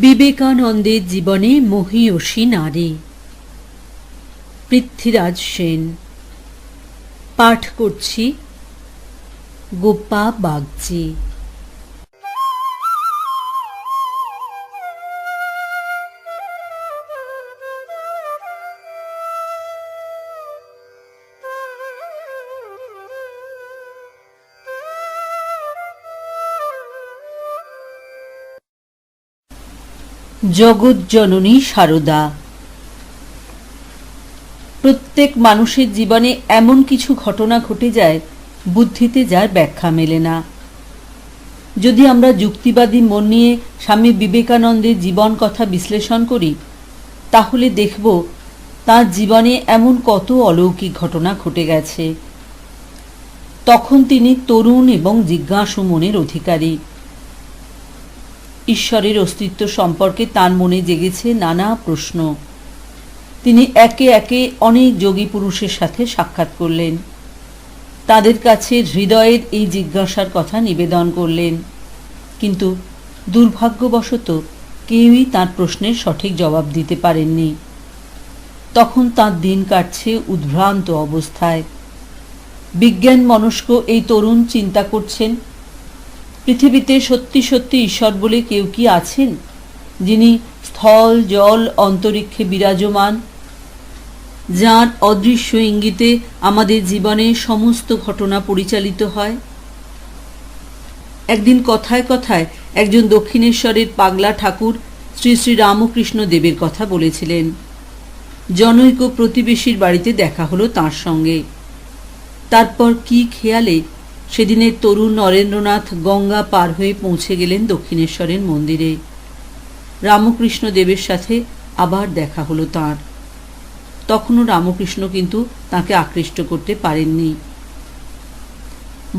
বিবেকানন্দের জীবনে মহীয়সী নারী। পৃথ্বীরাজ সেন। পাঠ করছি গোপা বাগচি। জগৎজননী সারদা। প্রত্যেক মানুষের জীবনে এমন কিছু ঘটনা ঘটে যায়, বুদ্ধিতে যার ব্যাখ্যা মেলে না। যদি আমরা যুক্তিবাদী মন নিয়ে স্বামী বিবেকানন্দের জীবন কথা বিশ্লেষণ করি, তাহলে দেখব তাঁর জীবনে এমন কত অলৌকিক ঘটনা ঘটে গেছে। তখন তিনি তরুণ এবং জিজ্ঞাসু মনের অধিকারী। ঈশ্বরের অস্তিত্ব সম্পর্কে তাঁর মনে জেগেছে নানা প্রশ্ন। তিনি একে একে অনেক যোগী পুরুষের সাথে সাক্ষাৎ করলেন, তাদের কাছে হৃদয়ের এই জিজ্ঞাসার কথা নিবেদন করলেন, কিন্তু দুর্ভাগ্যবশত কেউই তাঁর প্রশ্নের সঠিক জবাব দিতে পারেননি। তখন তাঁর দিন কাটছে উদ্ভ্রান্ত অবস্থায়। বিজ্ঞান মনস্ক এই তরুণ চিন্তা করছেন, পৃথিবীতে সত্যি সত্যি ঈশ্বর বলে কেউ কি আছেন, যিনি স্থল জল অন্তরিক্ষে বিরাজমান, যাঁর অদৃশ্য ইঙ্গিতে আমাদের জীবনে সমস্ত ঘটনা পরিচালিত হয়? একদিন কথায় কথায় একজন দক্ষিণেশ্বরের পাগলা ঠাকুর শ্রী শ্রী রামকৃষ্ণ দেবের কথা বলেছিলেন। জনৈক প্রতিবেশীর বাড়িতে দেখা হলো তাঁর সঙ্গে। তারপর কি খেয়ালে সেদিনের তরুণ নরেন্দ্রনাথ গঙ্গা পার হয়ে পৌঁছে গেলেন দক্ষিণেশ্বরের মন্দিরে। রামকৃষ্ণ দেবের সাথে আবার দেখা হলো তাঁর। তখনও রামকৃষ্ণ কিন্তু তাঁকে আকৃষ্ট করতে পারেননি,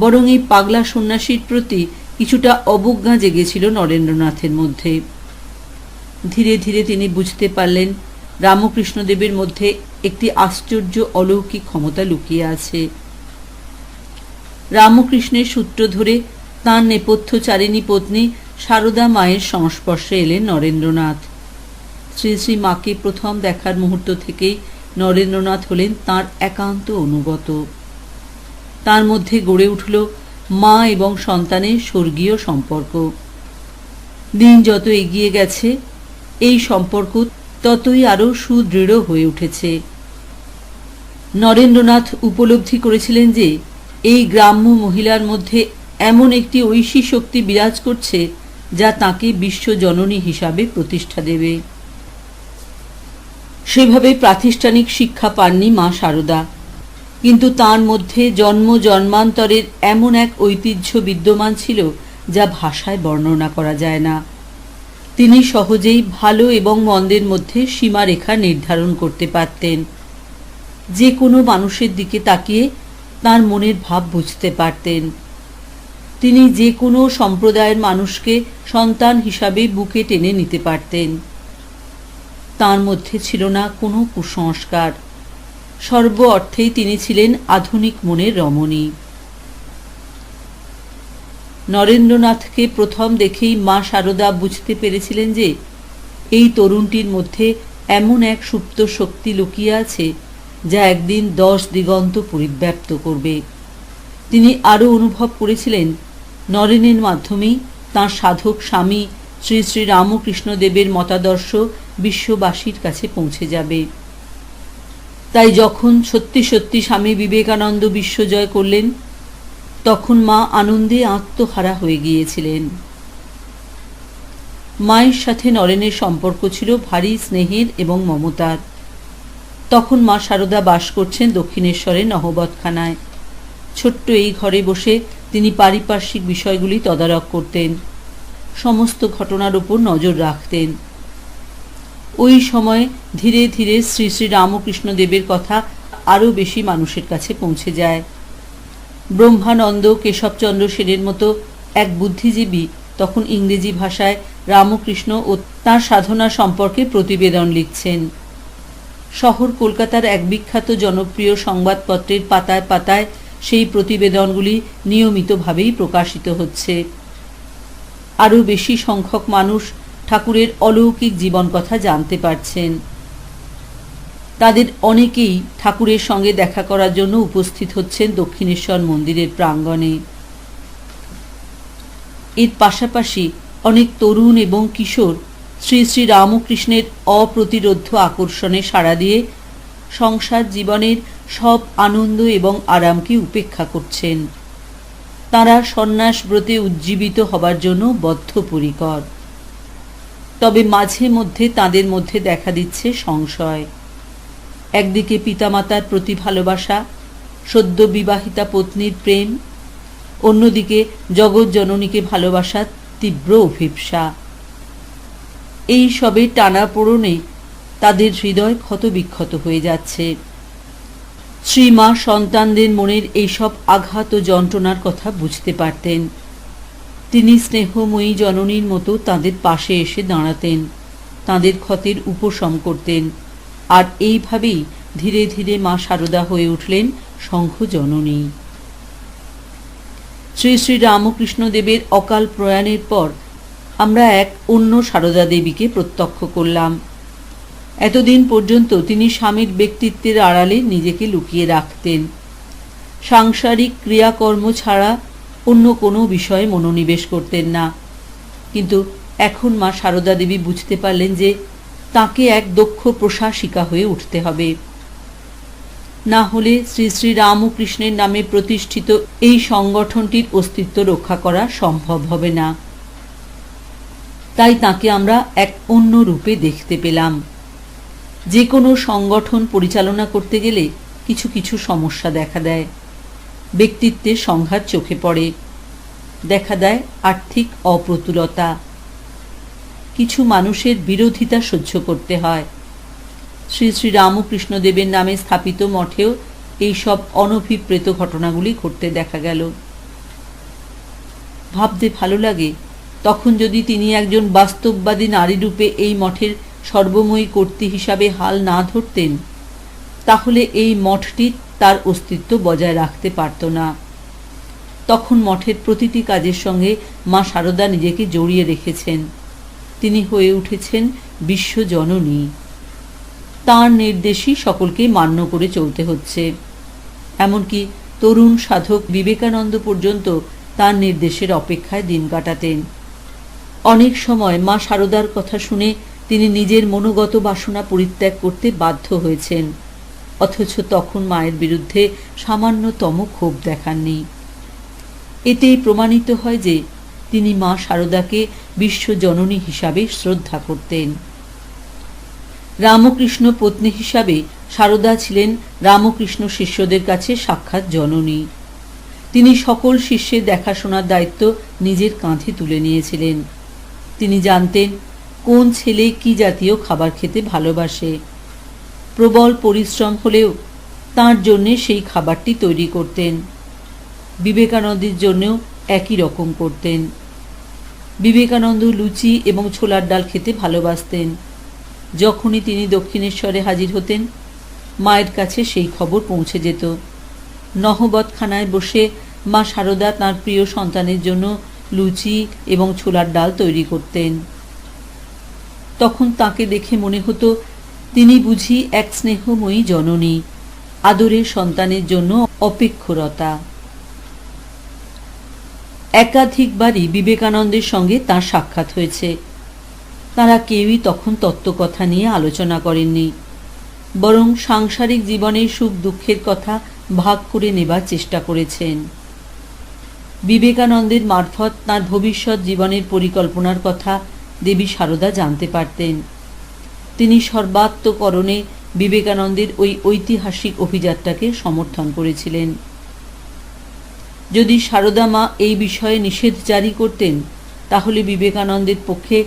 বরং এই পাগলা সন্ন্যাসীর প্রতি কিছুটা অবজ্ঞা জেগেছিল নরেন্দ্রনাথের মধ্যে। ধীরে ধীরে তিনি বুঝতে পারলেন রামকৃষ্ণদেবের মধ্যে একটি আশ্চর্য অলৌকিক ক্ষমতা লুকিয়ে আছে। রামকৃষ্ণের সূত্র ধরে তাঁর নেপথ্যচারিণী পত্নী সারদা মায়ের সংস্পর্শে এলেন নরেন্দ্রনাথ। শ্রী শ্রী মাকে প্রথম দেখার মুহূর্ত থেকেই নরেন্দ্রনাথ হলেন তাঁর একান্ত অনুগত। তার মধ্যে গড়ে উঠল মা এবং সন্তানের স্বর্গীয় সম্পর্ক। দিন যত এগিয়ে গেছে, এই সম্পর্ক ততই আরও সুদৃঢ় হয়ে উঠেছে। নরেন্দ্রনাথ উপলব্ধি করেছিলেন যে এই গ্রাম্য মহিলার মধ্যে এমন একটি ঐশী শক্তি বিরাজ করছে, যা তাকে বিশ্বজননী হিসাবে প্রতিষ্ঠা দেবে। সেভাবে প্রাতিষ্ঠানিক শিক্ষা পাননি মা সারদা, কিন্তু তার মধ্যে জন্ম জন্মান্তরের এমন এক ঐতিহ্য বিদ্যমান ছিল যা ভাষায় বর্ণনা করা যায় না। তিনি সহজেই ভালো এবং মন্দের মধ্যে সীমারেখা নির্ধারণ করতে পারতেন। যে কোনো মানুষের দিকে তাকিয়ে তার মনের ভাব বুঝতে পারতেন। তিনি যে কোনো সম্প্রদায়ের মানুষকে সন্তান হিসাবে বুকে টেনে নিতে পারতেন। তার মধ্যে ছিল না কোনো কুসংস্কার। সর্ব অর্থেই তিনি ছিলেন আধুনিক মনের রমণী। নরেন্দ্রনাথকে প্রথম দেখেই মা সারদা বুঝতে পেরেছিলেন যে এই তরুণটির মধ্যে এমন এক সুপ্ত শক্তি লুকিয়ে আছে, যা একদিন 10 দিগন্ত পরিব্যাপ্ত করবে। তিনি আরও অনুভব করেছিলেন নরেনের মাধ্যমেই তাঁর সাধক স্বামী শ্রী শ্রী রামকৃষ্ণ দেবের মতাদর্শ বিশ্ববাসীর কাছে পৌঁছে যাবে। তাই যখন সত্যি সত্যি স্বামী বিবেকানন্দ বিশ্বজয় করলেন, তখন মা আনন্দে আত্মহারা হয়ে গিয়েছিলেন। মায়ের সাথে নরেনের সম্পর্ক ছিল ভারী স্নেহের এবং মমতার। তখন মা সারদা বাস করছেন দক্ষিণেশ্বরের নহবতখানায়। ছোট্ট এই ঘরে বসে তিনি পারিপার্শ্বিক বিষয়গুলি তদারক করতেন, সমস্ত ঘটনার উপর নজর রাখতেন। ওই সময় ধীরে ধীরে শ্রী শ্রী রামকৃষ্ণ দেবের কথা আরও বেশি মানুষের কাছে পৌঁছে যায়। ব্রহ্মানন্দ কেশবচন্দ্র সেনের মতো এক বুদ্ধিজীবী তখন ইংরেজি ভাষায় রামকৃষ্ণ ও তাঁর সাধনা সম্পর্কে প্রতিবেদন লিখছেন। শহর কলকাতার এক বিখ্যাত জনপ্রিয় সংবাদপত্রের পাতায় পাতায় সেই প্রতিবেদনগুলি নিয়মিতভাবেই প্রকাশিত হচ্ছে। আরও বেশি সংখ্যক মানুষ ঠাকুরের অলৌকিক জীবন কথা জানতে পারছেন। তাদের অনেকেই ঠাকুরের সঙ্গে দেখা করার জন্য উপস্থিত হচ্ছেন দক্ষিণেশ্বর মন্দিরের প্রাঙ্গণে। এর পাশাপাশি অনেক তরুণ এবং কিশোর শ্রী শ্রী রামকৃষ্ণের অপ্রতিরোধ্য আকর্ষণে সাড়া দিয়ে সংসার জীবনের সব আনন্দ এবং আরামকে উপেক্ষা করছেন। তারা সন্ন্যাস ব্রতে উজ্জীবিত হবার জন্য বদ্ধপরিকর। তবে মাঝে মধ্যে তাদের মধ্যে দেখা দিচ্ছে সংশয়। একদিকে পিতামাতার প্রতি ভালোবাসা, সদ্য বিবাহিতা পত্নীর প্রেম, অন্যদিকে জগৎজননীকে ভালোবাসার তীব্র অভিপ্সা। এই সবে টানাপোড়েনে তাদের হৃদয় ক্ষতবিক্ষত হয়ে যাচ্ছে। শ্রীমা সন্তানদের মনের এইসব আঘাত ও যন্ত্রণার কথা বুঝতে পারতেন। তিনি স্নেহময়ী জননীর মতো তাদের পাশে এসে দাঁড়াতেন, তাদের ক্ষতের উপশম করতেন। আর এইভাবেই ধীরে ধীরে মা শারদা হয়ে উঠলেন সংঘ জননী। শ্রী শ্রী রামকৃষ্ণ দেবের অকাল প্রয়াণের পর আমরা এক অন্য শারদা দেবীকে প্রত্যক্ষ করলাম। এতদিন পর্যন্ত তিনি স্বামীর ব্যক্তিত্বের আড়ালে নিজেকে লুকিয়ে রাখতেন। সাংসারিক ক্রিয়াকর্ম ছাড়া অন্য কোনো বিষয়ে মনোনিবেশ করতেন না। কিন্তু এখন মা শারদা দেবী বুঝতে পারলেন যে তাকে এক দক্ষ প্রশাসিকা হয়ে উঠতে হবে, না হলে শ্রী শ্রী রামকৃষ্ণের নামে প্রতিষ্ঠিত এই সংগঠনটির অস্তিত্ব রক্ষা করা সম্ভব হবে না। তাই তাকে আমরা এক অন্য রূপে দেখতে পেলাম। যে কোনো সংগঠন পরিচালনা করতে গেলে কিছু কিছু সমস্যা দেখা দেয়। ব্যক্তিত্বের সংঘাত চোখে পড়ে, দেখা দেয় আর্থিক অপ্রতুলতা, কিছু মানুষের বিরোধিতা সহ্য করতে হয়। শ্রী শ্রী রামকৃষ্ণ দেবের নামে স্থাপিত মঠেও এই সব অনভিপ্রেত ঘটনাগুলি ঘটতে দেখা গেল। ভাবতে ভালো লাগে, তখন যদি তিনি একজন বাস্তববাদী নারী রূপে এই মঠের সর্বময়ী কর্ত্রী হিসাবে হাল না ধরতেন, তাহলে এই মঠটি তার অস্তিত্ব বজায় রাখতে পারত না। তখন মঠের প্রতিটি কাজের সঙ্গে মা শারদা নিজেকে জড়িয়ে রেখেছেন। তিনি হয়ে উঠেছেন বিশ্বজননী। তাঁর নির্দেশই সকলকে মান্য করে চলতে হচ্ছে। এমনকি তরুণ সাধক বিবেকানন্দ পর্যন্ত তাঁর নির্দেশের অপেক্ষায় দিন কাটাতেন। অনেক সময় মা শারদার কথা শুনে তিনি নিজের মনোগত বাসনা পরিত্যাগ করতে বাধ্য হয়েছেন, অথচ তখন মায়ের বিরুদ্ধে সামান্যতম ক্ষোভ দেখাননি। এতেই প্রমাণিত হয় যে তিনি মা শারদাকে বিশ্বজননী হিসাবে শ্রদ্ধা করতেন। রামকৃষ্ণ পত্নী হিসাবে শারদা ছিলেন রামকৃষ্ণ শিষ্যদের কাছে সাক্ষাৎ জননী। তিনি সকল শিষ্যের দেখাশোনার দায়িত্ব নিজের কাঁধে তুলে নিয়েছিলেন। তিনি জানতেন কোন ছেলে কি জাতীয় খাবার খেতে ভালোবাসে। প্রবল পরিশ্রম হলেও তাঁর জন্যে সেই খাবারটি তৈরি করতেন। বিবেকানন্দের জন্যও একই রকম করতেন। বিবেকানন্দ লুচি এবং ছোলার ডাল খেতে ভালোবাসতেন। যখনই তিনি দক্ষিণেশ্বরে হাজির হতেন, মায়ের কাছে সেই খবর পৌঁছে যেত। নহবতখানায় বসে মা শারদা তাঁর প্রিয় সন্তানের জন্য লুচি এবং ছোলার ডাল তৈরি করতেন। তখন তাকে দেখে মনে হতো তিনি বুঝি এক স্নেহময়ী জননী, আদরের সন্তানের জন্য অপেক্ষরতা। একাধিকবারই বিবেকানন্দের সঙ্গে তাঁর সাক্ষাৎ হয়েছে। তাঁরা কেউই তখন তত্ত্বকথা নিয়ে আলোচনা করেননি, বরং সাংসারিক জীবনের সুখ দুঃখের কথা ভাগ করে নেবার চেষ্টা করেছেন। বিবেকানন্দের মারফত তাঁর ভবিষ্যৎ জীবনের পরিকল্পনার কথা দেবী শারদা জানতে পারতেন। তিনি সর্বাত্মকরণে বিবেকানন্দের ওই ঐতিহাসিক অভিযাত্রাকে সমর্থন করেছিলেন। যদি শারদা মা এই বিষয়ে নিষেধ জারি করতেন, তাহলে বিবেকানন্দের পক্ষে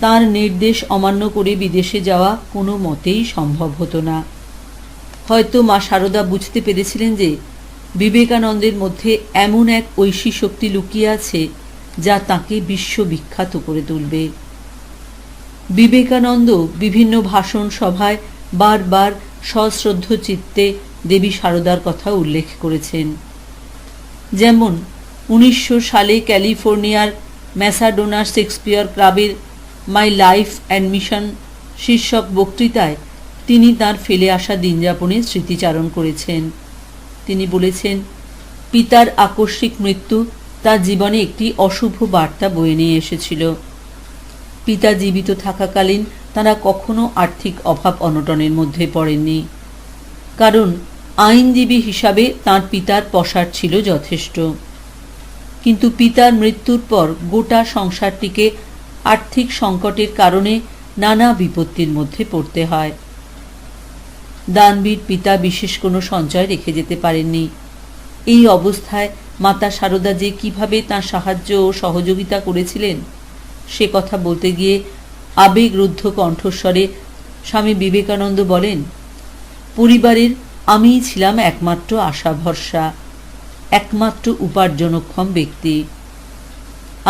তাঁর নির্দেশ অমান্য করে বিদেশে যাওয়া কোনো মতেই সম্ভব হতো না। হয়তো মা শারদা বুঝতে পেরেছিলেন যে বিবেকানন্দের মধ্যে এমন এক ঐশী শক্তি লুকিয়ে আছে যা তাঁকে বিশ্ববিখ্যাত করে তুলবে। বিবেকানন্দ বিভিন্ন ভাষণ সভায় বারবার সশ্রদ্ধ চিত্তে দেবী শারদার কথা উল্লেখ করেছেন। যেমন 1900 সালে ক্যালিফোর্নিয়ার ম্যাসাডোনা শেক্সপিয়ার ক্লাবের মাই লাইফ অ্যান্ড মিশন শীর্ষক বক্তৃতায় তিনি তাঁর ফেলে আসা দিনযাপনের স্মৃতিচারণ করেছেন। তিনি বলেছেন, পিতার আকস্মিক মৃত্যু তার জীবনে একটি অশুভ বার্তা বয়ে নিয়ে এসেছিল। পিতা জীবিত থাকাকালীন তারা কখনো আর্থিক অভাব অনটনের মধ্যে পড়েননি, কারণ আইনজীবী হিসাবে তাঁর পিতার পসার ছিল যথেষ্ট। কিন্তু পিতার মৃত্যুর পর গোটা সংসারটিকে আর্থিক সংকটের কারণে নানা বিপত্তির মধ্যে পড়তে হয়। দানবীর পিতা বিশেষ কোনো সঞ্চয় রেখে যেতে পারেননি। এই অবস্থায় মাতা সারদা যে কিভাবে তাঁর সাহায্য ও সহযোগিতা করেছিলেন সে কথা বলতে গিয়ে আবেগরুদ্ধ কণ্ঠস্বরে স্বামী বিবেকানন্দ বলেন, পরিবারের আমিই ছিলাম একমাত্র আশা ভরসা, একমাত্র উপার্জনক্ষম ব্যক্তি।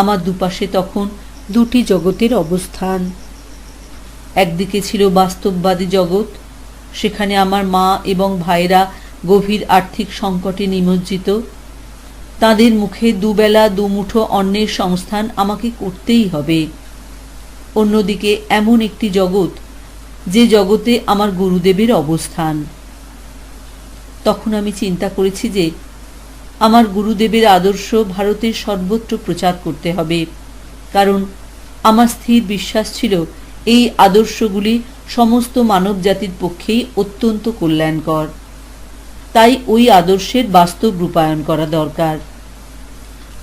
আমার দুপাশে তখন দুটি জগতের অবস্থান। একদিকে ছিল বাস্তববাদী জগৎ, সেখানে আমার মা এবং ভাইরা গভীর আর্থিক সংকটে নিমজ্জিত। তাদের মুখে দুবেলা দুমুঠো অন্নের সংস্থান আমাকে করতেই হবে। অন্যদিকে এমন একটি জগৎ, যে জগতে আমার গুরুদেবের অবস্থান। তখন আমি চিন্তা করেছি যে আমার গুরুদেবের আদর্শ ভারতের সর্বত্র প্রচার করতে হবে, কারণ আমার স্থির বিশ্বাস ছিল এই আদর্শগুলি সমস্ত মানব জাতির পক্ষেই অত্যন্ত কল্যাণকর। তাই ওই আদর্শের বাস্তব রূপায়ণ করা দরকার।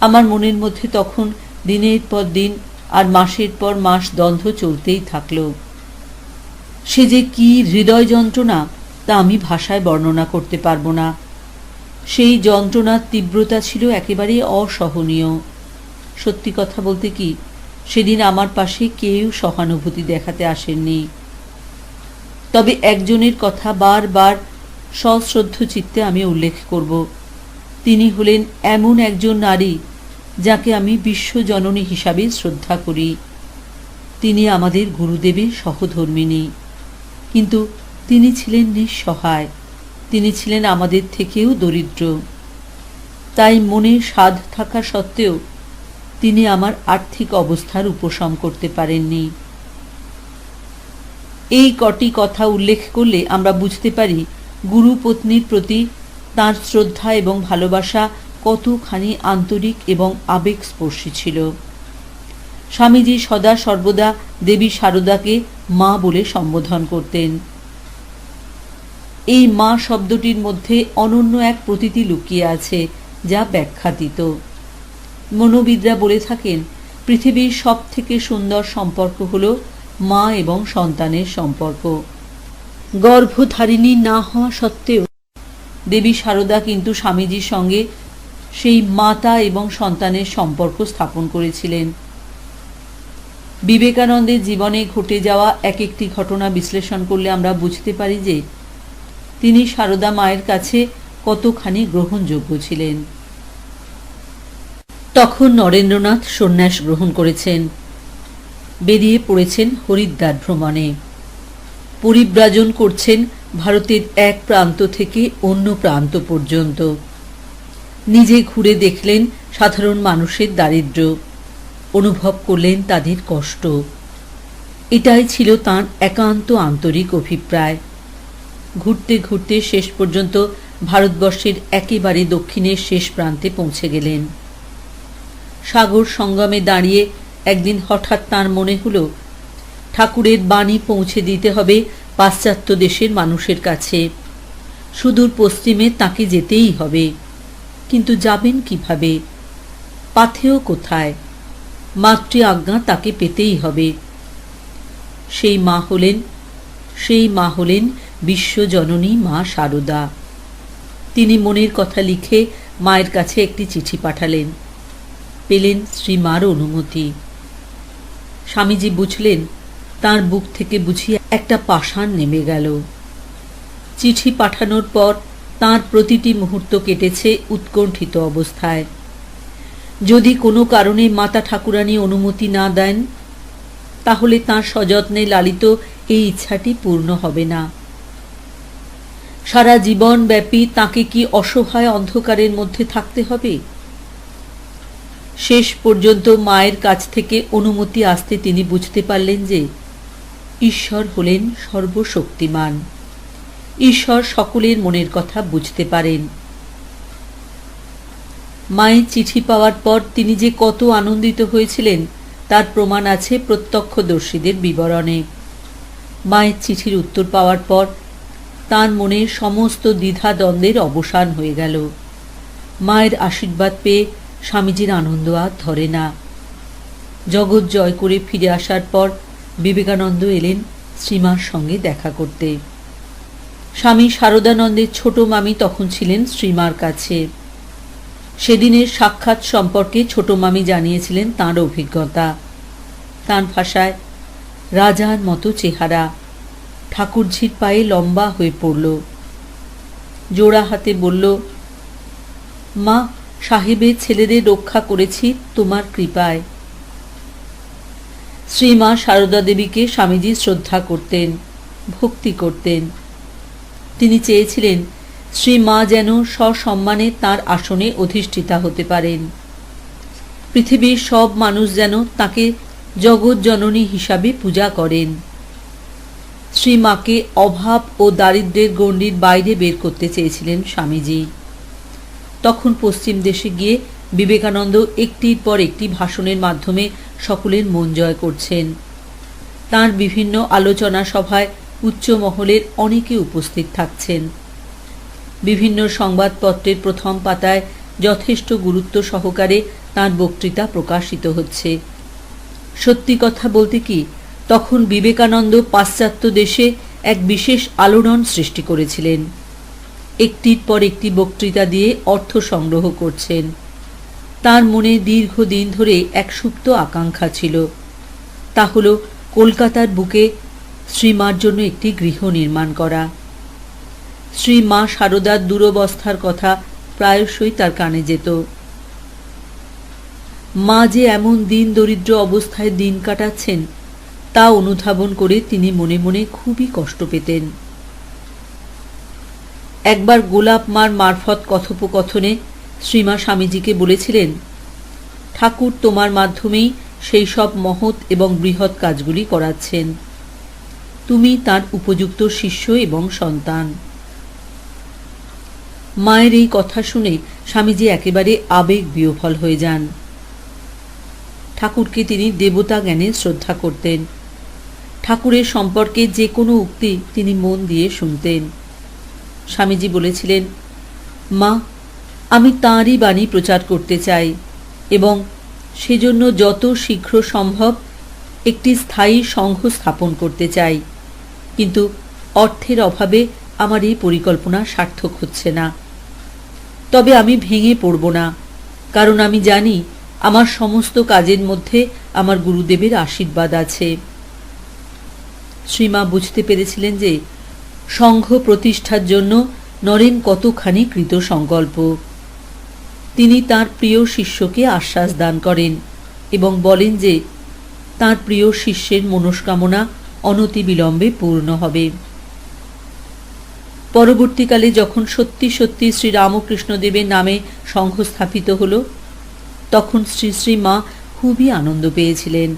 আমার মনের মধ্যে তখন দিনের পর দিন আর মাসের পর মাস দ্বন্দ্ব চলতেই থাকল। সে যে কি হৃদয় যন্ত্রণা তা আমি ভাষায় বর্ণনা করতে পারবো না। সেই যন্ত্রণার তীব্রতা ছিল একেবারে অসহনীয়। সত্যি কথা বলতে কি, সেদিন আমার পাশে কেউ সহানুভূতি দেখাতে আসেননি। তবে একজনের কথা বারবার সশ্রদ্ধ চিত্তে আমি উল্লেখ করব। তিনি হলেন এমন একজন নারী যাকে আমি বিশ্বজননী হিসাবে শ্রদ্ধা করি। তিনি আমাদের গুরুদেবের সহধর্মিণী, কিন্তু তিনি ছিলেন নিঃসহায়। তিনি ছিলেন আমাদের থেকেও দরিদ্র। তাই মনে সাধ থাকা সত্ত্বেও তিনি আমার আর্থিক অবস্থার উপশম করতে পারেননি। এই কটি কথা উল্লেখ করলে আমরা বুঝতে পারি গুরু পত্নীর প্রতি তাঁর শ্রদ্ধা এবং ভালোবাসা কতখানি আন্তরিক এবং আবেগস্পর্শী ছিল। স্বামীজি সদা সর্বদা দেবী সারদাকে মা বলে সম্বোধন করতেন। এই মা শব্দটির মধ্যে অনন্য এক প্রতীতি লুকিয়ে আছে, যা ব্যাখ্যাতীত। মনোবিদরা বলে থাকেন, পৃথিবীর সব থেকে সুন্দর সম্পর্ক হল মা এবং সন্তানের সম্পর্ক। গর্ভধারিণী না হওয়া সত্ত্বেও দেবী সারদা কিন্তু স্বামীজির সঙ্গে সেই মাতা এবং সন্তানের সম্পর্ক স্থাপন করেছিলেন। বিবেকানন্দের জীবনে ঘটে যাওয়া এক একটি ঘটনা বিশ্লেষণ করলে আমরা বুঝতে পারি যে তিনি সারদা মায়ের কাছে কতখানি গ্রহণযোগ্য ছিলেন। তখন নরেন্দ্রনাথ সন্ন্যাস গ্রহণ করেছেন, বেরিয়ে পড়েছেন হরিদ্বার ভ্রমণে। পরিব্রাজন করছেন ভারতের এক প্রান্ত থেকে অন্য প্রান্ত পর্যন্ত। নিজে ঘুরে দেখলেন সাধারণ মানুষের দারিদ্র্য, অনুভব করলেন তাদের কষ্ট। এটাই ছিল তাঁর একান্ত আন্তরিক অভিপ্রায়। ঘুরতে ঘুরতে শেষ পর্যন্ত ভারতবর্ষের একেবারে দক্ষিণের শেষ প্রান্তে পৌঁছে গেলেন। সাগর সঙ্গমে দাঁড়িয়ে একদিন হঠাৎ তাঁর মনে হলো ঠাকুরের বাণী পৌঁছে দিতে হবে পাশ্চাত্য দেশের মানুষের কাছে। সুদূর পশ্চিমে তাকে যেতেই হবে, কিন্তু যাবেন কিভাবে? পাথেয় কোথায়? মাতৃ আজ্ঞা তাকে পেতেই হবে। সেই মা হলেন বিশ্বজননী মা সারদা। তিনি মনের কথা লিখে মায়ের কাছে একটি চিঠি পাঠালেন। পেলেন শ্রীমার অনুমতি। স্বামীজি বুঝলেন তাঁর বুক থেকে বুঝিয়ে একটা পাষাণ নেমে গেল। চিঠি পাঠানোর পর তাঁর প্রতিটি মুহূর্ত কেটেছে উৎকণ্ঠিত অবস্থায়। যদি কোনো কারণে মাতা ঠাকুরানী অনুমতি না দেন, তাহলে তাঁর সযত্নে লালিত এই ইচ্ছাটি পূর্ণ হবে না। সারা জীবন ব্যাপী তাঁকে কি অসহায় অন্ধকারের মধ্যে থাকতে হবে? শেষ পর্যন্ত মায়ের কাছ থেকে অনুমতি আসতে তিনি বুঝতে পারলেন যে ঈশ্বর হলেন সর্বশক্তিমান। ঈশ্বর সকলের মনের কথা বুঝতে পারেন। মায়ের চিঠি পাওয়ার পর তিনি যে কত আনন্দিত হয়েছিলেন তার প্রমাণ আছে প্রত্যক্ষদর্শীদের বিবরণে। মায়ের চিঠির উত্তর পাওয়ার পর তাঁর মনের সমস্ত দ্বিধাদ্বন্দ্বের অবসান হয়ে গেল। মায়ের আশীর্বাদ পেয়ে স্বামীজির আনন্দ আর ধরে না। জগৎ জয় করে ফিরে আসার পর বিবেকানন্দ এলেন শ্রীমার সঙ্গে দেখা করতে। স্বামী শারদানন্দের ছোট মামি তখন ছিলেন শ্রীমার কাছে। সেদিনের সাক্ষাৎ সম্পর্কে ছোট মামি জানিয়েছিলেন তাঁর অভিজ্ঞতা। তাঁর ভাষায়, রাজার মতো চেহারা, ঠাকুরঝির পায়ে লম্বা হয়ে পড়ল, জোড়া হাতে বলল, মা, সাহেবের ছেলেদের রক্ষা করেছি তোমার কৃপায়। শ্রীমা সারদা দেবীকে স্বামীজি শ্রদ্ধা করতেন, ভক্তি করতেন। তিনি চেয়েছিলেন শ্রীমা যেন সসম্মানে তাঁর আসনে অধিষ্ঠিতা হতে পারেন। পৃথিবীর সব মানুষ যেন তাকে জগৎ জননী হিসাবে পূজা করেন। শ্রীমাকে অভাব ও দারিদ্র্যের গণ্ডির বাইরে বের করতে চেয়েছিলেন স্বামীজি। তখন পশ্চিম দেশে গিয়ে বিবেকানন্দ একটির পর একটি ভাষণের মাধ্যমে সকলের মন জয় করছেন। তাঁর বিভিন্ন আলোচনা সভায় উচ্চ মহলের অনেকে উপস্থিত থাকছেন। বিভিন্ন সংবাদপত্রের প্রথম পাতায় যথেষ্ট গুরুত্ব সহকারে তাঁর বক্তৃতা প্রকাশিত হচ্ছে। সত্যি কথা বলতে কি, তখন বিবেকানন্দ পাশ্চাত্য দেশে এক বিশেষ আলোড়ন সৃষ্টি করেছিলেন। একটির পর একটি বক্তৃতা দিয়ে অর্থ সংগ্রহ করছেন। তার মনে দীর্ঘদিন ধরে এক সুপ্ত আকাঙ্ক্ষা ছিল, তা হল কলকাতার বুকে শ্রীমার জন্য একটি গৃহ নির্মাণ করা। শ্রীমা শারদার দুরবস্থার কথা প্রায়শই তার কানে যেত। মা যে এমন দিন দরিদ্র অবস্থায় দিন কাটাচ্ছেন তা অনুধাবন করে তিনি মনে মনে খুবই কষ্ট পেতেন। একবার গোলাপ মার মারফত কথোপকথনে শ্রীমা স্বামীজিকে বলেছিলেন, ঠাকুর তোমার মাধ্যমেই সেই সব মহৎ এবং বৃহৎ কাজগুলি করাচ্ছেন। তুমি তার উপযুক্ত শিষ্য এবং সন্তান। মায়ের এই কথা শুনে স্বামীজি একেবারে আবেগ বিহ্বল হয়ে যান। ঠাকুরকে তিনি দেবতা জ্ঞানে শ্রদ্ধা করতেন। ঠাকুরের সম্পর্কে যে কোনো উক্তি তিনি মন দিয়ে শুনতেন। স্বামীজি বলেছিলেন, মা, আমি তাঁরই বাণী প্রচার করতে চাই এবং সেজন্য যত শীঘ্র সম্ভব একটি স্থায়ী সংঘ স্থাপন করতে চাই, কিন্তু অর্থের অভাবে আমার এই পরিকল্পনা সার্থক হচ্ছে না। তবে আমি ভেঙে পড়ব না, কারণ আমি জানি আমার সমস্ত কাজের মধ্যে আমার গুরুদেবের আশীর্বাদ আছে। শ্রীমা বুঝতে পেরেছিলেন যে সংঘ প্রতিষ্ঠার জন্য নরেন কতখানি কৃত সংকল্প। তিনি তাঁর প্রিয় শিষ্যকে আশ্বাস দান করেন এবং বলেন যে তাঁর প্রিয় শিষ্যের মনস্কামনা অনতিবিলম্বে পূর্ণ হবে। পরবর্তীকালে যখন সত্যি সত্যি শ্রী রামকৃষ্ণদেবের নামে সংঘ স্থাপিত হল, তখন শ্রী শ্রী মা খুবই আনন্দ পেয়েছিলেন।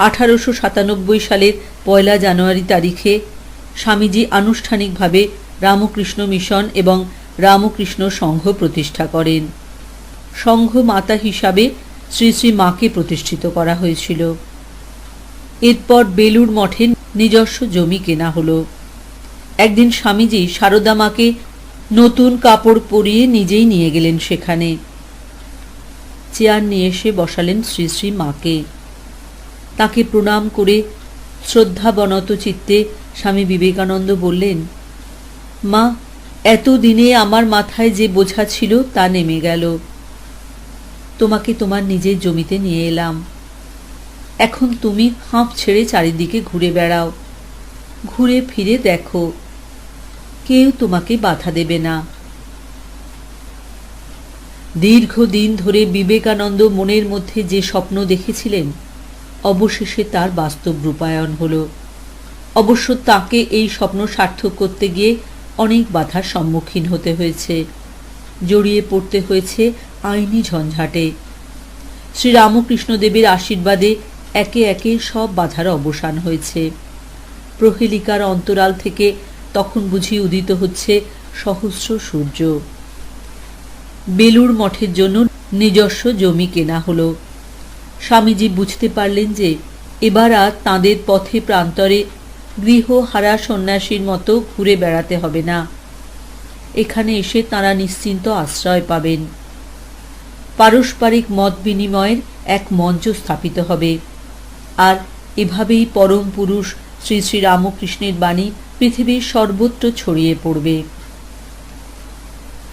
1897 সালের 1 জানুয়ারি তারিখে স্বামীজি আনুষ্ঠানিকভাবে রামকৃষ্ণ মিশন এবং রামকৃষ্ণ সংঘ প্রতিষ্ঠা করেন। সংঘ মাতা হিসাবে শ্রী শ্রী মাকে প্রতিষ্ঠিত করা হয়েছিল। এরপর বেলুড় মঠে নিজস্ব জমি কেনা হল। একদিন স্বামীজি সারদা মাকে নতুন কাপড় পরিয়ে নিজেই নিয়ে গেলেন সেখানে। চেয়ার নিয়ে এসে বসালেন শ্রী শ্রী মাকে। তাকে প্রণাম করে শ্রদ্ধাবনত চিত্তে স্বামী বিবেকানন্দ বললেন, মা, এতদিনে আমার মাথায় যে বোঝা ছিল তা নেমে গেল। তোমাকে তোমার নিজের জমিতে নিয়ে এলাম। এখন তুমি হাঁপ ছেড়ে চারিদিকে ঘুরে বেড়াও, ঘুরে ফিরে দেখো, কেউ তোমাকে বাধা দেবে না। দীর্ঘদিন ধরে বিবেকানন্দ মনের মধ্যে যে স্বপ্ন দেখেছিলেন অবশেষে তার বাস্তব রূপায়ণ হল। অবশ্য তাকে এই স্বপ্ন সার্থক করতে গিয়ে অনেক বাধার সম্মুখীন হতে হয়েছে, জড়িয়ে পড়তে হয়েছে আইনি ঝঞ্ঝাটে, শ্রীরামকৃষ্ণদেবের আশীর্বাদে একে একে সব বাধার অবসান হয়েছে। প্রহেলিকার অন্তরাল থেকে তখন বুঝি উদিত হচ্ছে সহস্র সূর্য। বেলুড় মঠের জন্য নিজস্ব জমি কেনা হলো। স্বামীজি বুঝতে পারলেন যে এবার আর তাঁদের পথে প্রান্তরে গৃহহারা সন্ন্যাসীর মতো ঘুরে বেড়াতে হবে না। এখানে এসে তাঁরা নিশ্চিন্ত আশ্রয় পাবেন। পারস্পরিক মত বিনিময়ের এক মঞ্চ স্থাপিত হবে, আর এভাবেই পরম পুরুষ শ্রী শ্রী রামকৃষ্ণের বাণী পৃথিবীর সর্বত্র ছড়িয়ে পড়বে।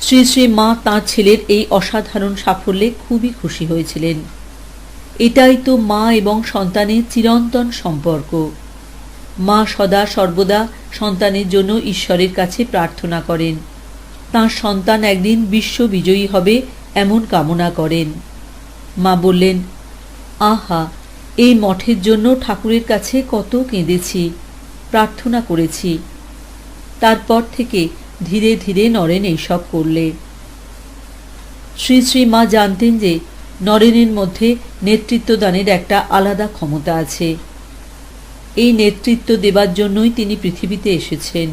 শ্রী শ্রী মা তাঁর ছেলের এই অসাধারণ সাফল্যে খুবই খুশি হয়েছিলেন। এটাই তো মা এবং সন্তানের চিরন্তন সম্পর্ক। মা সদা সর্বদা সন্তানের জন্য ঈশ্বরের কাছে প্রার্থনা করেন, তাঁর সন্তান একদিন বিশ্ব বিজয়ী হবে এমন কামনা করেন। মা বললেন, আহা, এই মঠের জন্য ঠাকুরের কাছে কত কেঁদেছি, প্রার্থনা করেছি। তারপর থেকে ধীরে ধীরে নরেন এইসব করলে। শ্রী শ্রী মা জানতেন যে নরেনের মধ্যে নেতৃত্ব দানের একটা আলাদা ক্ষমতা আছে। এই নেতৃত্ব দেবার জন্যই তিনি পৃথিবীতে এসেছেন।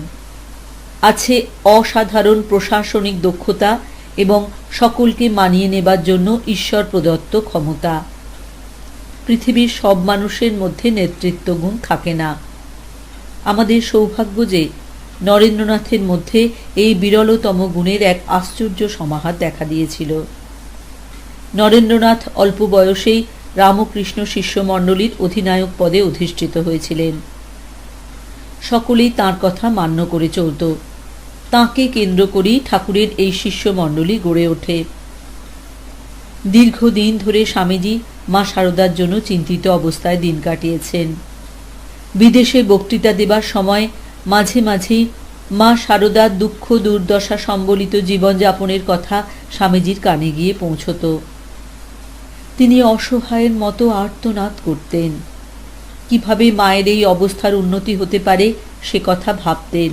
আছে অসাধারণ প্রশাসনিক দক্ষতা এবং সকলকে মানিয়ে নেবার জন্য ঈশ্বর প্রদত্ত ক্ষমতা। পৃথিবীর সব মানুষের মধ্যে নেতৃত্ব গুণ থাকে না। আমাদের সৌভাগ্য যে নরেন্দ্রনাথের মধ্যে এই বিরলতম গুণের এক আশ্চর্য সমাহার দেখা দিয়েছিল। নরেন্দ্রনাথ অল্প বয়সেই রামকৃষ্ণ শিষ্যমণ্ডলীর অধিনায়ক পদে অধিষ্ঠিত হয়েছিলেন। সকলেই তাঁর কথা মান্য করে চলত। তাঁকে কেন্দ্র করেই ঠাকুরের এই শিষ্যমণ্ডলী গড়ে ওঠে। দীর্ঘদিন ধরে স্বামীজি মা শারদার জন্য চিন্তিত অবস্থায় দিন কাটিয়েছেন। বিদেশে বক্তৃতা দেবার সময় মাঝে মাঝেই মা শারদার দুঃখ দুর্দশা সম্বলিত জীবনযাপনের কথা স্বামীজির কানে গিয়ে পৌঁছত। তিনি অসহায়ের মতো আর্তনাদ করতেন। কিভাবে মায়ের এই অবস্থার উন্নতি হতে পারে সে কথা ভাবতেন।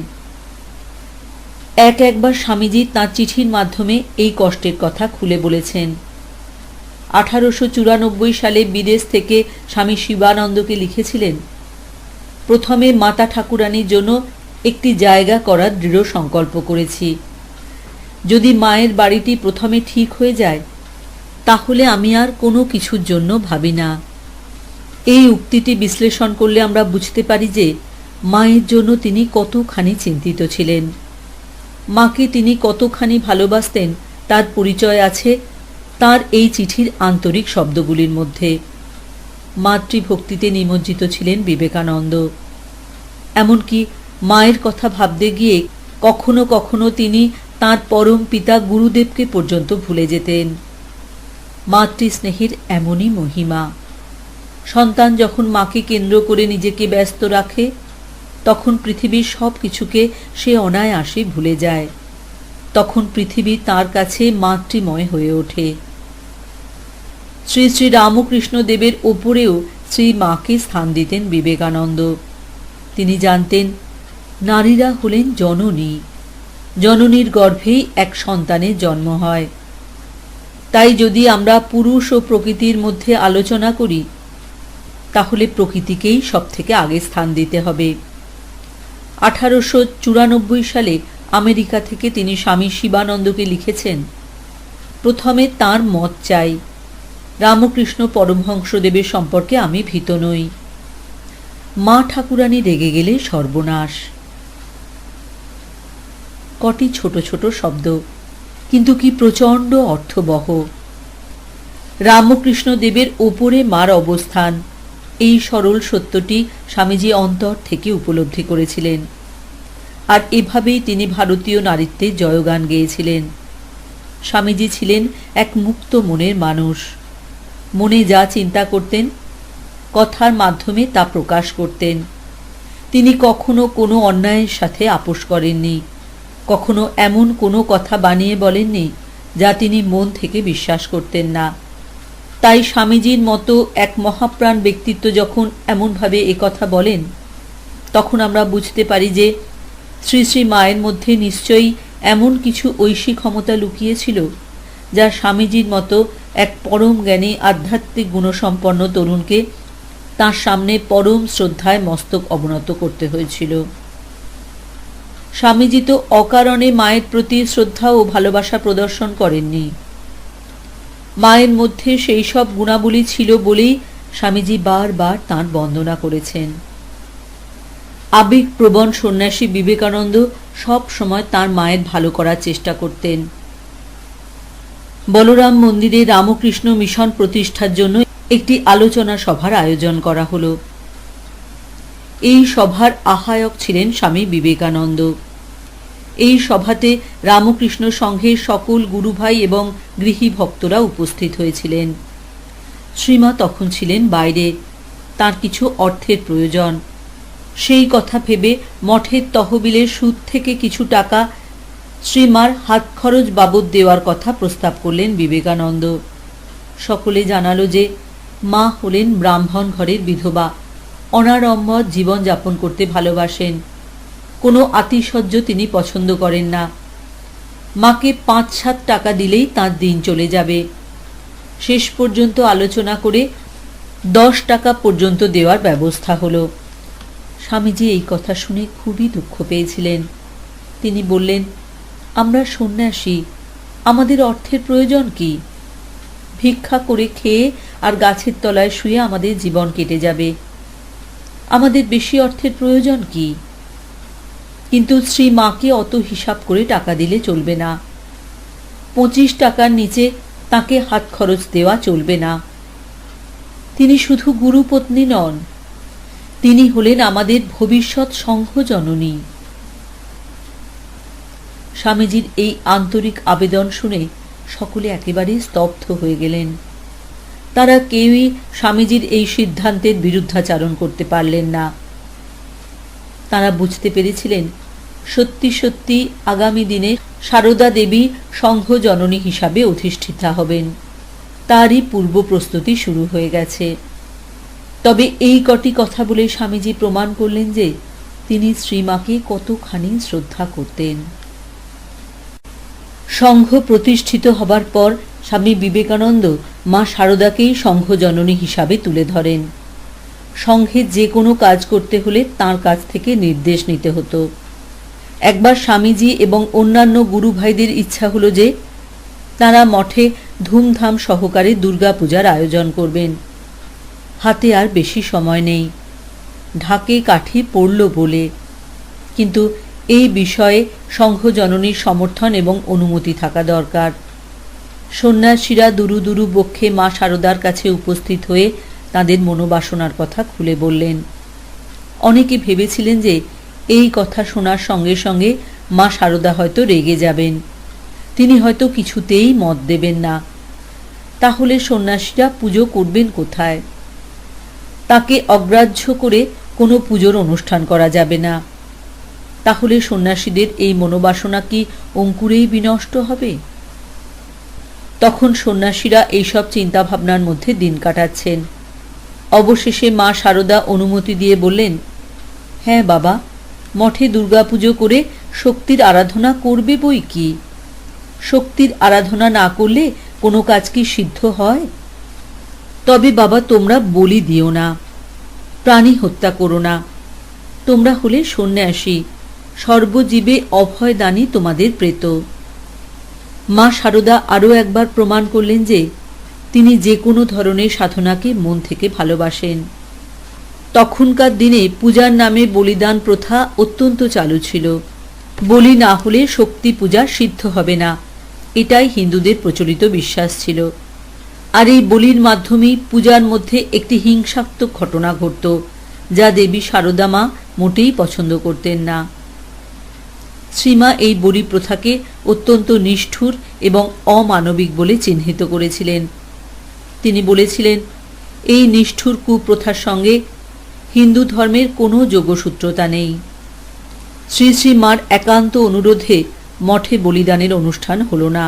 একবার স্বামীজি তাঁর চিঠির মাধ্যমে এই কষ্টের কথা খুলে বলেছেন। 1894 সালে বিদেশ থেকে স্বামী শিবানন্দকে লিখেছিলেন, প্রথমে মাতা ঠাকুরানীর জন্য একটি জায়গা করার দৃঢ় সংকল্প করেছি। যদি মায়ের বাড়িটি প্রথমে ঠিক হয়ে যায় তাহলে আমি আর কোনো কিছুর জন্য ভাবি না। এই উক্তিটি বিশ্লেষণ করলে আমরা বুঝতে পারি যে মায়ের জন্য তিনি কতখানি চিন্তিত ছিলেন। মাকে তিনি কতখানি ভালোবাসতেন তার পরিচয় আছে তার এই চিঠির আন্তরিক শব্দগুলির মধ্যে। মাতৃভক্তিতে নিমজ্জিত ছিলেন বিবেকানন্দ। এমনকি মায়ের কথা ভাবতে গিয়ে কখনো কখনো তিনি তাঁর পরম পিতা গুরুদেবকে পর্যন্ত ভুলে যেতেন। মাতৃস্নেহের এমনই মহিমা। সন্তান যখন মাকে কেন্দ্র করে নিজেকে ব্যস্ত রাখে তখন পৃথিবীর সব কিছুকে সে অনায়াসে ভুলে যায়। তখন পৃথিবী তার কাছে মাতৃময় হয়ে ওঠে। শ্রী শ্রী রামকৃষ্ণ দেবের ওপরেও শ্রী মাকে স্থান দিতেন বিবেকানন্দ। তিনি জানতেন নারীরা হলেন জননী, জননীর গর্ভেই এক সন্তানের জন্ম হয়। তাই যদি আমরা পুরুষ ও প্রকৃতির মধ্যে আলোচনা করি তাহলে প্রকৃতিকেই সবথেকে আগে স্থান দিতে হবে। 1894 সালে আমেরিকা থেকে তিনি স্বামী শিবানন্দকে লিখেছেন, প্রথমে তাঁর মত চাই। রামকৃষ্ণ পরমহংসদেবের সম্পর্কে আমি ভীত নই। মা ঠাকুরানী রেগে গেলে সর্বনাশ। কটি ছোট ছোট শব্দ, কিন্তু কি প্রচণ্ড অর্থবহ। রামকৃষ্ণ দেবের ওপরে মার অবস্থান, এই সরল সত্যটি স্বামীজি অন্তর থেকে উপলব্ধি করেছিলেন। আর এভাবেই তিনি ভারতীয় নারীত্বের জয়গান গেয়েছিলেন। স্বামীজি ছিলেন এক মুক্ত মনের মানুষ। মনে যা চিন্তা করতেন কথার মাধ্যমে তা প্রকাশ করতেন। তিনি কখনো কোনো অন্যায়ের সাথে আপোষ করেননি, কখনো এমন কোনো কথা বানিয়ে বলেননি যা তিনি মন থেকে বিশ্বাস করতেন না। তাই স্বামীজির মতো এক মহাপ্রাণ ব্যক্তিত্ব যখন এমনভাবে একথা বলেন তখন আমরা বুঝতে পারি যে শ্রী শ্রী মায়ের মধ্যে নিশ্চয়ই এমন কিছু ঐশী ক্ষমতা লুকিয়েছিল যা স্বামীজির মতো এক পরম জ্ঞানী আধ্যাত্মিক গুণসম্পন্ন তরুণকে তাঁর সামনে পরম শ্রদ্ধায় মস্তক অবনত করতে হয়েছিল। স্বামীজি তো অকারণে মায়ের প্রতি শ্রদ্ধা ও ভালোবাসা প্রদর্শন করেননি। মায়ের মধ্যে সেই সব গুণাবলী ছিল বলেই স্বামীজি বারবার তাঁর বন্দনা করেছেন। আবেগপ্রবণ সন্ন্যাসী বিবেকানন্দ সব সময় তাঁর মায়ের ভালো করার চেষ্টা করতেন। বলরাম মন্দিরে রামকৃষ্ণ মিশন প্রতিষ্ঠার জন্য একটি আলোচনা সভার আয়োজন করা হলো। এই সভার আহ্বায়ক ছিলেন স্বামী বিবেকানন্দ। এই সভাতে রামকৃষ্ণ সংঘের সকল গুরুভাই এবং গৃহী ভক্তরা উপস্থিত হয়েছিলেন। শ্রীমা তখন ছিলেন বাইরে, তার কিছু অর্থের প্রয়োজন। সেই কথা ভেবে মঠের তহবিলের সুদ থেকে কিছু টাকা শ্রীমার হাত খরচ বাবদ দেওয়ার কথা প্রস্তাব করলেন বিবেকানন্দ। সকলে জানালো যে মা হলেন ব্রাহ্মণ ঘরের বিধবা, অনাড়ম্বর জীবন যাপন করতে ভালোবাসেন, কোনো আতিশয্য তিনি পছন্দ করেন না। মাকে ৫-৭ টাকা দিলেই তাঁর দিন চলে যাবে। শেষ পর্যন্ত আলোচনা করে 10 টাকা পর্যন্ত দেওয়ার ব্যবস্থা হলো। স্বামীজি এই কথা শুনে খুবই দুঃখ পেয়েছিলেন। তিনি বললেন, আমরা সন্ন্যাসী, আমাদের অর্থের প্রয়োজন কি? ভিক্ষা করে খেয়ে আর গাছের তলায় শুয়ে আমাদের জীবন কেটে যাবে। আমাদের বেশি অর্থের প্রয়োজন কি? কিন্তু শ্রী মাকে অত হিসাব করে টাকা দিলে চলবে না। 25 টাকার নিচে তাকে হাত খরচ দেওয়া চলবে না। তিনি শুধু গুরুপত্নী নন, তিনি হলেন আমাদের ভবিষ্যৎ সংঘ জননী। স্বামীজির এই আন্তরিক আবেদন শুনে সকলে একেবারে স্তব্ধ হয়ে গেলেন। তারা কেউই স্বামীজির এই সিদ্ধান্তের বিরুদ্ধাচারণ করতে পারলেন না। তারা বুঝতে পেরেছিলেন সত্যি সত্যি আগামী দিনে সারদা দেবী সংঘ জননী হিসাবে অধিষ্ঠিতা হবেন। তারই পূর্ব প্রস্তুতি শুরু হয়ে গেছে। তবে এই কটি কথা বলে স্বামীজি প্রমাণ করলেন যে তিনি শ্রীমাকে কতখানি শ্রদ্ধা করতেন। সংঘ প্রতিষ্ঠিত হবার পর স্বামী বিবেকানন্দ মা সারদাকেই সংঘ জননী হিসাবে তুলে ধরেন। সংঘে যে কোনো কাজ করতে হলে তাঁর কাছ থেকে নির্দেশ নিতে হতো। একবার স্বামীজি এবং অন্যান্য গুরু ভাইদের ইচ্ছা হলো যে তাঁরা মঠে ধুমধাম সহকারে দুর্গাপূজার আয়োজন করবেন। হাতে আর বেশি সময় নেই, ঢাকে কাঠি পড়ল বলে। কিন্তু এই বিষয়ে সংঘ জননীর সমর্থন এবং অনুমতি থাকা দরকার। সন্ন্যাসীরা দুরু দুরু বক্ষে মা সারদার কাছে উপস্থিত হয়ে তাদের মনোবাসনার কথা খুলে বললেন। অনেকে ভেবেছিলেন যে এই কথা শোনার সঙ্গে সঙ্গে মা সারদা হয়তো রেগে যাবেন, তিনি হয়তো কিছুতেই মত দেবেন না। তাহলে সন্ন্যাসীরা পুজো করবেন কোথায়? তাকে অগ্রাহ্য করে কোনো পুজোর অনুষ্ঠান করা যাবে না। তাহলে সন্ন্যাসীদের এই মনোবাসনা কি অঙ্কুরেই বিনষ্ট হবে? তখন সন্ন্যাসীরা এইসব চিন্তাভাবনার মধ্যে দিন কাটাচ্ছেন। অবশেষে মা সারদা অনুমতি দিয়ে বললেন, হ্যাঁ বাবা, মঠে দুর্গাপুজো করে শক্তির আরাধনা করবে বই কি। শক্তির আরাধনা না করলে কোনো কাজ কি সিদ্ধ হয়? তবে বাবা, তোমরা বলি দিও না, প্রাণী হত্যা করো না। তোমরা হলে সন্ন্যাসী, সর্বজীবে অভয়দানী তোমাদের প্রেত। মা সারদা আরও একবার প্রমাণ করলেন যে তিনি যে কোনো ধরনের সাধনাকে মন থেকে ভালোবাসেন। তখনকার দিনে পূজার নামে বলিদান প্রথা অত্যন্ত চালু ছিল। বলি না হলে শক্তি পূজা সিদ্ধ হবে না, এটাই হিন্দুদের প্রচলিত বিশ্বাস ছিল। আর এই বলির মাধ্যমেই পূজার মধ্যে একটি হিংসাত্মক ঘটনা ঘটত, যা দেবী সারদা মা মোটেই পছন্দ করতেন না। শ্রীমা এই বলি প্রথাকে অত্যন্ত নিষ্ঠুর এবং অমানবিক বলে চিহ্নিত করেছিলেন। তিনি বলেছিলেন, এই নিষ্ঠুর কুপ্রথার সঙ্গে হিন্দু ধর্মের কোনো যোগসূত্রতা নেই। শ্রী শ্রী মার একান্ত অনুরোধে মঠে বলিদানের অনুষ্ঠান হল না।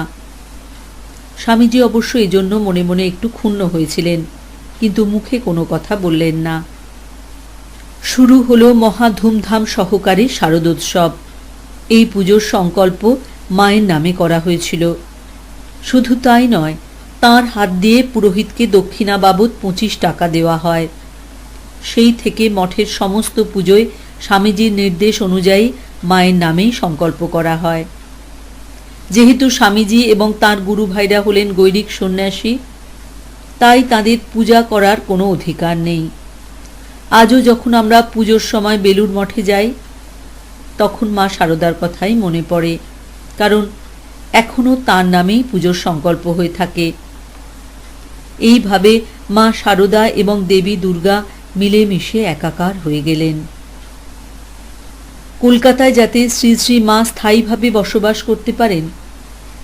স্বামীজি অবশ্য এজন্য মনে মনে একটু ক্ষুণ্ণ হয়েছিলেন, কিন্তু মুখে কোনো কথা বললেন না। শুরু হলো মহা ধুমধাম সহকারে শারদোৎসব। এই পুজোর সংকল্প মায়ের নামে করা হয়েছিল। শুধু তাই নয়, তাঁর হাত দিয়ে পুরোহিতকে দক্ষিণা বাবদ 25 টাকা দেওয়া হয়। সেই থেকে মঠের সমস্ত পুজোয় স্বামীজির নির্দেশ অনুযায়ী মায়ের নামেই সংকল্প করা হয়। যেহেতু স্বামীজি এবং তাঁর গুরু ভাইরা হলেন গৈরিক সন্ন্যাসী, তাই তাদের পূজা করার কোনো অধিকার নেই। আজও যখন আমরা পুজোর সময় বেলুড় মঠে যাই, তখন মা শারদার কথাই মনে পড়ে, কারণ এখনও তাঁর নামেই পুজোর সংকল্প হয়ে থাকে। এইভাবে মা শারদা এবং দেবী দুর্গা মিলেমিশে একাকার হয়ে গেলেন। কলকাতায় যাতে শ্রী শ্রী মা স্থায়ীভাবে বসবাস করতে পারেন,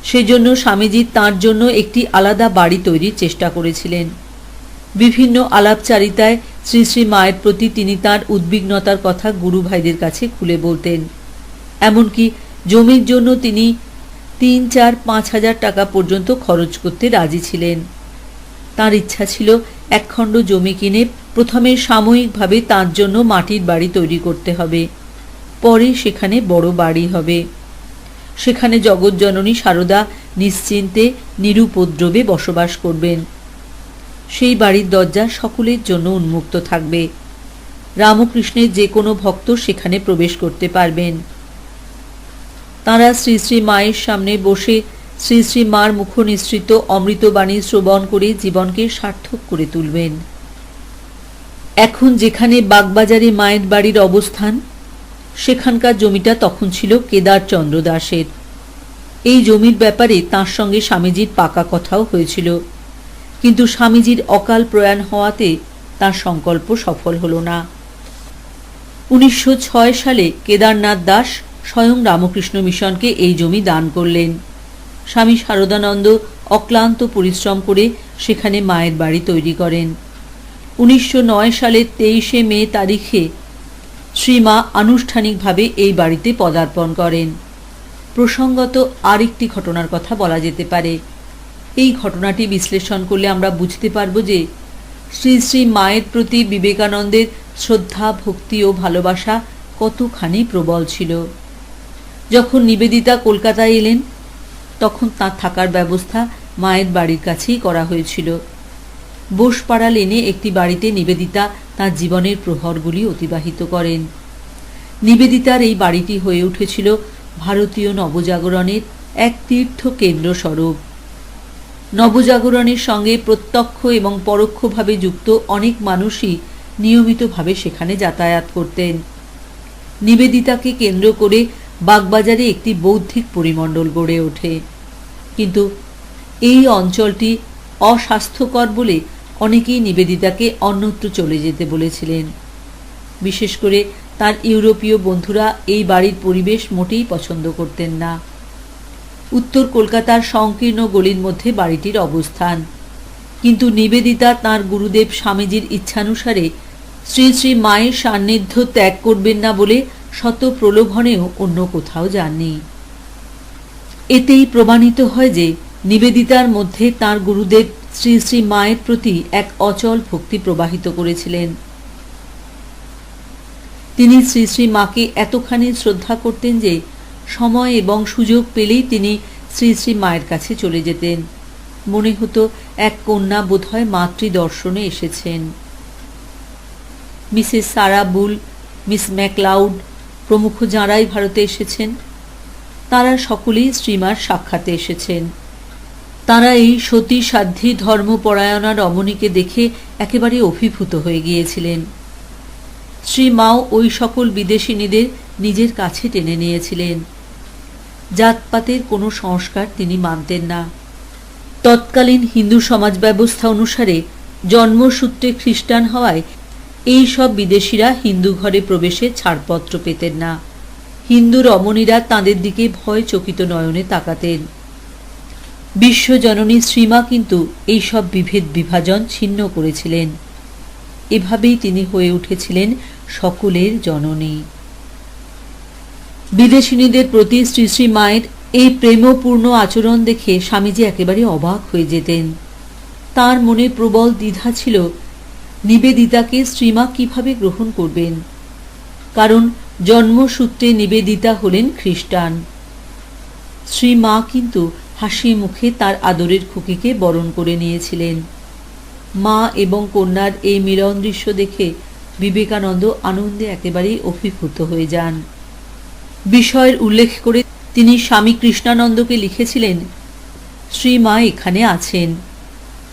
সেজন্য স্বামীজি তাঁর জন্য একটি আলাদা বাড়ি তৈরির চেষ্টা করেছিলেন। বিভিন্ন আলাপচারিতায় শ্রী শ্রী মায়ের প্রতি তিনি তাঁর উদ্বিগ্নতার কথা গুরু ভাইদের কাছে খুলে বলতেন। এমনকি জমির জন্য তিনি 3, 4, 5 হাজার টাকা পর্যন্ত খরচ করতে রাজি ছিলেন। তাঁর ইচ্ছা ছিল একখণ্ড জমি কিনে প্রথমে সাময়িকভাবে তাঁর জন্য মাটির বাড়ি তৈরি করতে হবে, পরে সেখানে বড় বাড়ি হবে। সেখানে জগৎজননী শারদা নিশ্চিন্তে নিরুপদ্রবে বসবাস করবেন। সেই বাড়ির দরজা সকলের জন্য উন্মুক্ত থাকবে। রামকৃষ্ণের যে কোনো ভক্ত সেখানে প্রবেশ করতে পারবেন। তাঁরা শ্রী শ্রী মায়ের সামনে বসে শ্রী শ্রী মার মুখ নিঃসৃত অমৃতবাণী শ্রবণ করে জীবনকে সার্থক করে তুলবেন। এখন যেখানে বাগবাজারে মায়ের বাড়ির অবস্থান, সেখানকার জমিটা তখন ছিল কেদার চন্দ্র দাসের। এই জমির ব্যাপারে তাঁর সঙ্গে স্বামীজির পাকা কথাও হয়েছিল, কিন্তু স্বামীজির অকাল প্রয়াণ হওয়াতে তাঁর সংকল্প সফল হল না। 1906 সালে কেদারনাথ দাস স্বয়ং রামকৃষ্ণ মিশনকে এই জমি দান করলেন। স্বামী শারদানন্দ অক্লান্ত পরিশ্রম করে সেখানে মায়ের বাড়ি তৈরি করেন। 1909 সালের 23শে মে তারিখে শ্রীমা আনুষ্ঠানিকভাবে এই বাড়িতে পদার্পণ করেন। প্রসঙ্গত আরেকটি ঘটনার কথা বলা যেতে পারে। এই ঘটনাটি বিশ্লেষণ করলে আমরা বুঝতে পারব যে শ্রী শ্রী মায়ের প্রতি বিবেকানন্দের শ্রদ্ধা, ভক্তি ও ভালোবাসা কতখানি প্রবল ছিল। যখন নিবেদিতা কলকাতায় এলেন, তখন তাঁর থাকার ব্যবস্থা মায়ের বাড়ির কাছেই করা হয়েছিল। বোসপাড়া লেনে একটি বাড়িতে নিবেদিতা তাঁর জীবনের প্রহরগুলি অতিবাহিত করেন। নিবেদিতার এই বাড়িটি হয়ে উঠেছিল ভারতীয় নবজাগরণের এক তীর্থ কেন্দ্র স্বরূপ। নবজাগরণের সঙ্গে প্রত্যক্ষ এবং পরোক্ষভাবে যুক্ত অনেক মানুষই নিয়মিতভাবে সেখানে যাতায়াত করতেন। নিবেদিতাকে কেন্দ্র করে বাগবাজারে একটি বৌদ্ধিক পরিমণ্ডল গড়ে ওঠে, কিন্তু এই অঞ্চলটি অস্বাস্থ্যকর বলে অনেকেই নিবেদিতাকে অন্যত্র চলে যেতে বলেছিলেন। বিশেষ করে তার ইউরোপীয় বন্ধুরা এই বাড়ির পরিবেশ মোটেই পছন্দ করতেন না। উত্তর কলকাতার সংকীর্ণ গলির মধ্যে বাড়িটির অবস্থান, কিন্তু নিবেদিতা তাঁর গুরুদেব স্বামীজির ইচ্ছানুসারে শ্রী শ্রী মায়ের সান্নিধ্য ত্যাগ করবেন না বলে শত প্রলোভনেও অন্য কোথাও যাননি। এতেই প্রমাণিত হয় যে নিবেদিতার মধ্যে তাঁর গুরুদেব শ্রী শ্রী মায়ের প্রতি এক অচল ভক্তি প্রবাহিত করেছিলেন। তিনি শ্রী শ্রী মাকে এতখানি শ্রদ্ধা করতেন যে সময় এবং সুযোগ পেলেই তিনি শ্রী শ্রী মায়ের কাছে চলে যেতেন। মনে হতো এক কন্যা বোধহয় মাতৃদর্শনে এসেছেন। মিসেস সারা বুল, মিস ম্যাকলাউড প্রমুখ যাঁরাই ভারতে এসেছেন, তারা সকলেই শ্রীমার সাক্ষাতে এসেছেন। তারা এই সতী সাধ্বী ধর্মপরায়ণা রমণীকে দেখে একেবারে অভিভূত হয়ে গিয়েছিলেন। শ্রীমাও ওই সকল বিদেশিনীদের নিজের কাছে টেনে নিয়েছিলেন। জাতপাতের কোনো সংস্কার তিনি মানতেন না। তৎকালীন হিন্দু সমাজ ব্যবস্থা অনুসারে জন্মসূত্রে খ্রিস্টান হওয়ায় এই সব বিদেশিরা হিন্দু ঘরে প্রবেশে ছাড়পত্র পেতেন না। হিন্দু রমণীরা তাঁদের দিকে ভয় চকিত নয়নে তাকাতেন। বিশ্বজননী শ্রীমা কিন্তু এই সব বিভেদ বিভাজন ছিন্ন করেছিলেন। এভাবেই তিনি হয়ে উঠেছিলেন সকলের জননী। বিদেশিনীদের প্রতি শ্রী শ্রী মায়ের এই প্রেমপূর্ণ আচরণ দেখে স্বামীজি একেবারে অবাক হয়ে যেতেন। তার মনে প্রবল দ্বিধা ছিল নিবেদিতাকে শ্রীমা কিভাবে গ্রহণ করবেন, কারণ জন্মসূত্রে নিবেদিতা হলেন খ্রিস্টান। শ্রীমা কিন্তু হাসি মুখে তার আদরের খুকিকে বরণ করে নিয়েছিলেন। মা এবং কন্যার এই মিলন দৃশ্য দেখে বিবেকানন্দ আনন্দে একেবারেই অভিভূত হয়ে যান। বিষয়ের উল্লেখ করে তিনি স্বামী কৃষ্ণানন্দকে লিখেছিলেন, শ্রীমা এখানে আছেন।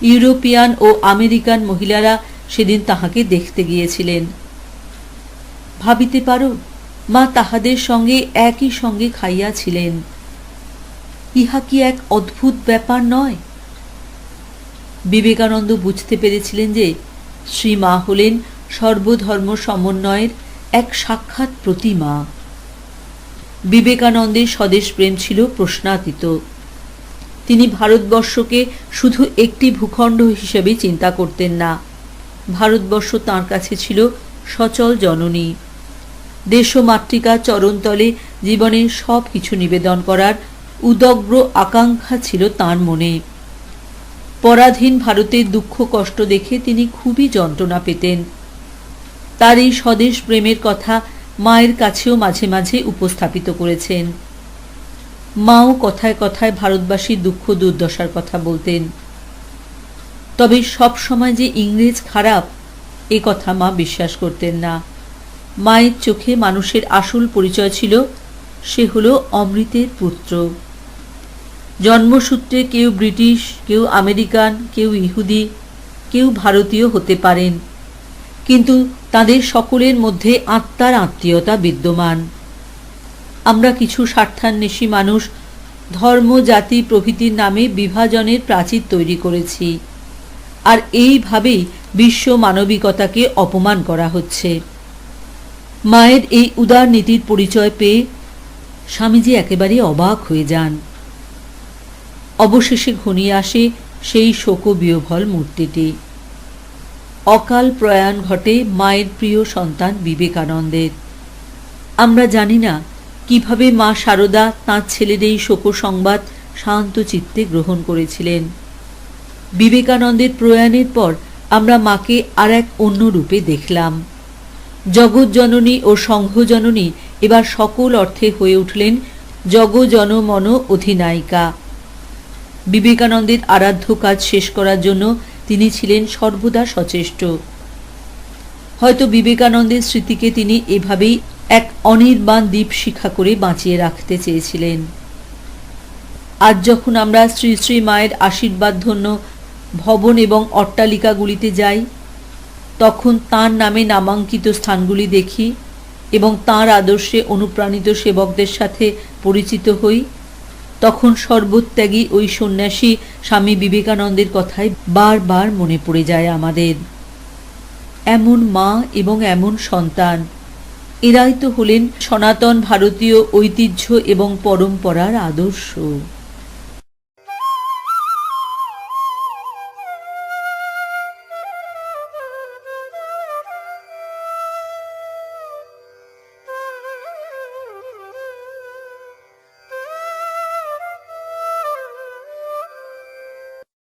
ইউরোপিয়ান ও আমেরিকান মহিলারা সেদিন তাহাকে দেখতে গিয়েছিলেন। ভাবিতে পারো, মা তাহাদের সঙ্গে একই সঙ্গে খাইয়াছিলেন। ইহা কি এক অদ্ভুত ব্যাপার নয়? বিবেকানন্দ বুঝতে পেরেছিলেন যে শ্রীমা হলেন সর্বধর্ম সমন্বয়ের এক সাক্ষাৎ প্রতিমা। বিবেকানন্দের স্বদেশ প্রেম ছিল প্রশ্নাতীত। তিনি ভারতবর্ষকে শুধু একটি ভূখণ্ড হিসেবে চিন্তা করতেন না। ভারতবর্ষ তাঁর কাছে ছিল সচল জননী। দেশমাতৃকা চরণতলে জীবনের সব কিছু নিবেদন করার উদগ্র আকাঙ্ক্ষা ছিল তাঁর মনে। পরাধীন ভারতের দুঃখ কষ্ট দেখে তিনি খুবই যন্ত্রণা পেতেন। তার এই স্বদেশ প্রেমের কথা মায়ের কাছেও মাঝে মাঝে উপস্থাপিত করেছেন। মাও কথায় কথায় ভারতবাসীর দুঃখ দুর্দশার কথা বলতেন। তবে সব সময় যে ইংরেজ খারাপ, এ কথা মা বিশ্বাস করতেন না। মায়ের চোখে মানুষের আসল পরিচয় ছিল, সে হলো অমৃতের পুত্র। জন্মসূত্রে কেউ ব্রিটিশ, কেউ আমেরিকান, কেউ ইহুদি, কেউ ভারতীয় হতে পারেন, কিন্তু তাদের সকলের মধ্যে আত্মার আত্মীয়তা বিদ্যমান। আমরা কিছু স্বার্থান্বেষী মানুষ ধর্ম, জাতি প্রভৃতির নামে বিভাজনের প্রাচীর তৈরি করেছি, আর এইভাবেই বিশ্ব মানবিকতাকে অপমান করা হচ্ছে। মায়ের এই উদার নীতির পরিচয় পেয়ে স্বামীজি একেবারে অবাক হয়ে যান। অবশেষে ঘনিয়ে আসে সেই শোকবিহ্বল মূর্তিটি। অকাল প্রয়াণ ঘটে মায়ের প্রিয় সন্তান বিবেকানন্দের। আমরা জানি না কিভাবে মা শারদা তাঁর ছেলের এই শোক সংবাদ শান্ত চিত্তে গ্রহণ করেছিলেন। বিবেকানন্দের প্রয়াণের পর আমরা মাকে আর এক অন্য রূপে দেখলাম। জগৎজননী ও সংঘজননী এবার সকল অর্থে হয়ে উঠলেন জগজনমন অধিনায়িকা। বিবেকানন্দের আরাধ্য কাজ শেষ করার জন্য তিনি ছিলেন সর্বদা সচেষ্ট। হয়তো বিবেকানন্দের স্মৃতিকে তিনি এভাবেই এক অনির্বাণ দীপশিখা করে বাঁচিয়ে রাখতে চেয়েছিলেন। আজ যখন আমরা শ্রী শ্রী মায়ের আশীর্বাদধন্য ভবন এবং অট্টালিকাগুলিতে যাই, তখন তাঁর নামে নামাঙ্কিত স্থানগুলি দেখি এবং তাঁর আদর্শে অনুপ্রাণিত সেবকদের সাথে পরিচিত হই, তখন সর্বত্যাগী ওই সন্ন্যাসী স্বামী বিবেকানন্দের কথাই বারবার মনে পড়ে যায় আমাদের। এমন মা এবং এমন সন্তান, এরাই তো হলেন সনাতন ভারতীয় ঐতিহ্য এবং পরম্পরার আদর্শ।